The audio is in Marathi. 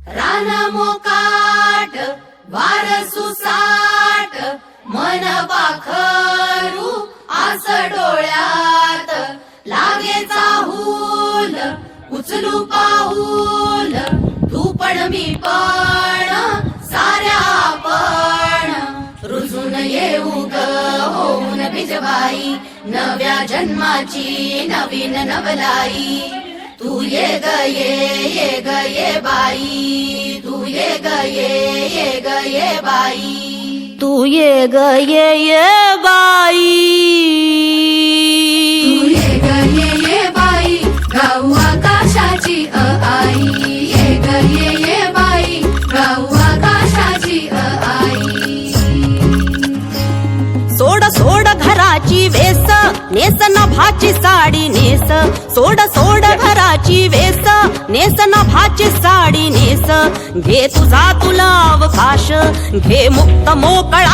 रान मोकाट वार सुसाट मन पाखरू आस डोळ्यात लागे चाहूल उचलू पाऊल तू पण मी पण साऱ्या आपण रुजून येऊ ग होऊन बिजबाई नव्या जन्माची नवीन नवलाई तू ये ग ये ग ये बाई तू ये ग ये बाई तू ये ग ये बाई तू ये ग ये बाई गाऊ आकाशाची आई ये ग ये बाई गाऊ आकाशाची आई सोड सोड घराची वेस नेस नभाची साडी नेस सोड सोड घराची वेस नेस नभाची साडी नेस घे तुझा तुला अवकाश घे मुक्त मोकळा